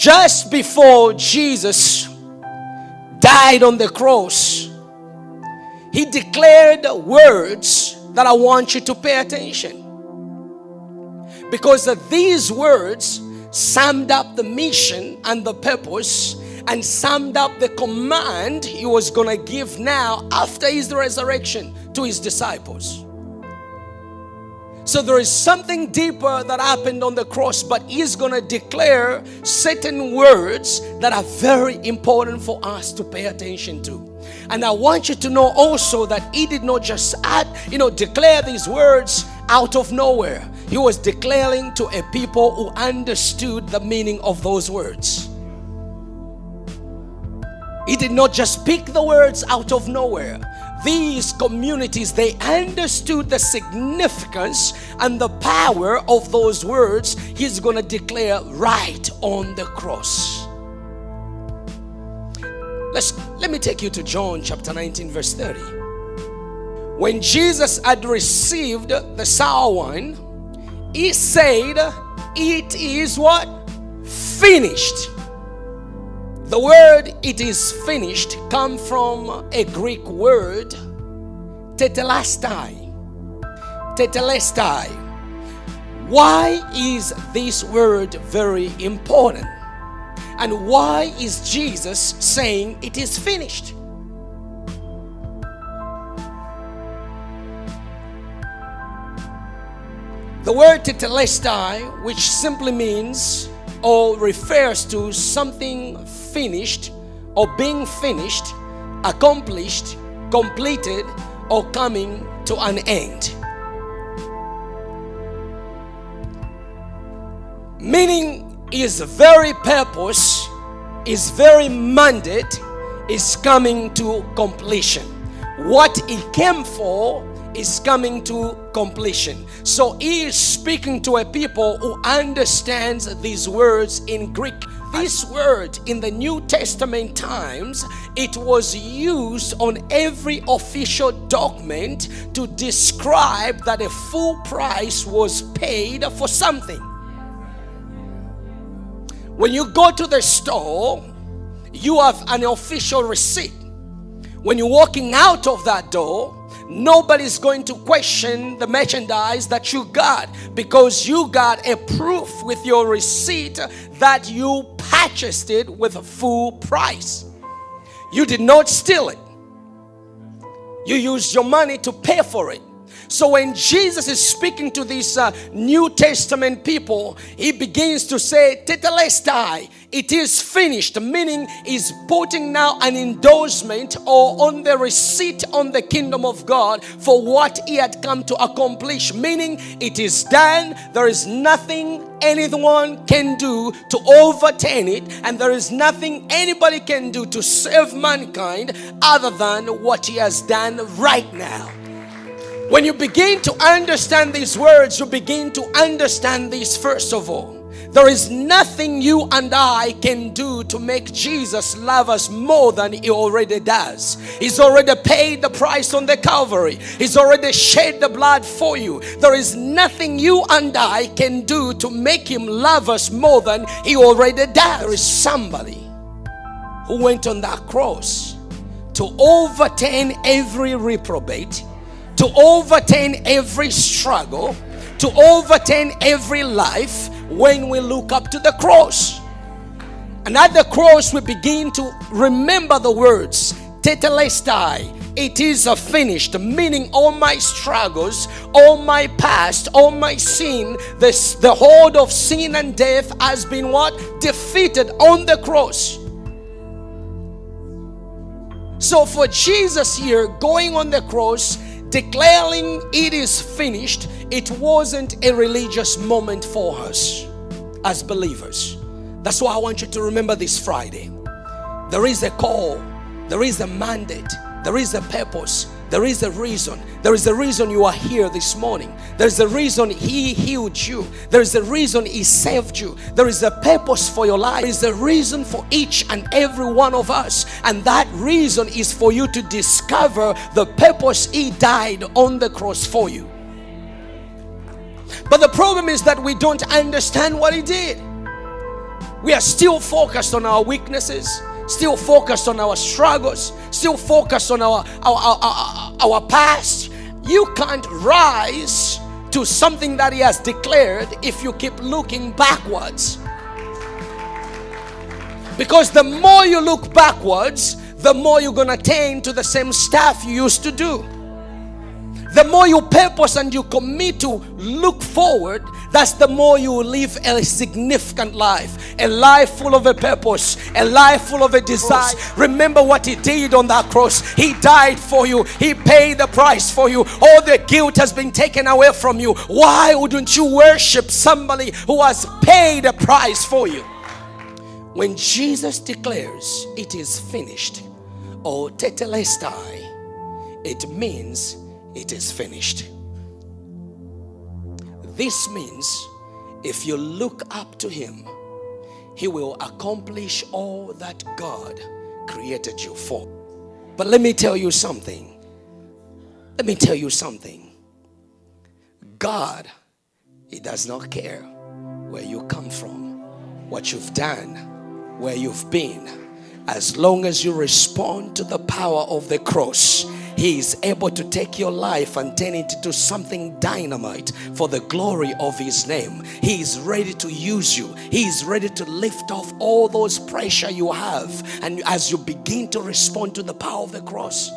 Just before Jesus died on the cross, he declared words that I want you to pay attention. Because these words summed up the mission and the purpose and summed up the command he was going to give now after his resurrection to his disciples. So there is something deeper that happened on the cross, but he's going to declare certain words that are very important for us to pay attention to. And I want you to know also that he did not just declare these words out of nowhere. He was declaring to a people who understood the meaning of those words. He did not just pick the words out of nowhere. These communities, they understood the significance and the power of those words he's going to declare right on the cross. Let me take you to John chapter 19 verse 30. When Jesus had received the sour wine, he said, "It is what? Finished." The word "it is finished" comes from a Greek word, tetelestai. Tetelestai. Why is this word very important? And why is Jesus saying it is finished? The word tetelestai, which simply means or refers to something finished or being finished, accomplished, completed, or coming to an end. Meaning his very purpose, his very mandate is coming to completion. What he came for is coming to completion. So he is speaking to a people who understands these words in Greek. This word in the New Testament times, it was used on every official document to describe that a full price was paid for something. When you go to the store, you have an official receipt. When you're walking out of that door, nobody's going to question the merchandise that you got, because you got a proof with your receipt that you purchased it with a full price. You did not steal it. You used your money to pay for it. So when Jesus is speaking to these New Testament people, he begins to say, tetelestai, it is finished, meaning he's putting now an endorsement or on the receipt on the kingdom of God for what he had come to accomplish, meaning it is done. There is nothing anyone can do to overturn it, and there is nothing anybody can do to save mankind other than what he has done right now. When you begin to understand these words, you begin to understand this first of all. There is nothing you and I can do to make Jesus love us more than he already does. He's already paid the price on the Calvary. He's already shed the blood for you. There is nothing you and I can do to make him love us more than he already does. There is somebody who went on that cross to overturn every reprobate, to overturn every struggle, to overturn every life when we look up to the cross. And at the cross we begin to remember the words, tetelestai, it is finished, meaning all my struggles, all my past, all my sin, the hold of sin and death has been what? Defeated on the cross. So for Jesus here going on the cross, declaring it is finished, it wasn't a religious moment for us as believers. That's why I want you to remember this Friday. There is a call, there is a mandate, there is a purpose, there is a reason. There is a reason you are here this morning. There is a reason he healed you. There is a reason he saved you. There is a purpose for your life. There is a reason for each and every one of us. And that reason is for you to discover the purpose he died on the cross for you. But the problem is that we don't understand what he did. We are still focused on our weaknesses, still focused on our struggles, still focused on our past. You can't rise to something that He has declared if you keep looking backwards. Because the more you look backwards, the more you're going to attain to the same stuff you used to do. The more you purpose and you commit to look forward, that's the more you will live a significant life. A life full of a purpose. A life full of a desire. Remember what He did on that cross. He died for you. He paid the price for you. All the guilt has been taken away from you. Why wouldn't you worship somebody who has paid a price for you? When Jesus declares it is finished, or tetelestai, it means it is finished. This means if you look up to Him, He will accomplish all that God created you for. But let me tell you something. God, He does not care where you come from, what you've done, where you've been. As long as you respond to the power of the cross, He is able to take your life and turn it into something dynamite for the glory of His name. He is ready to use you. He is ready to lift off all those pressure you have. And as you begin to respond to the power of the cross,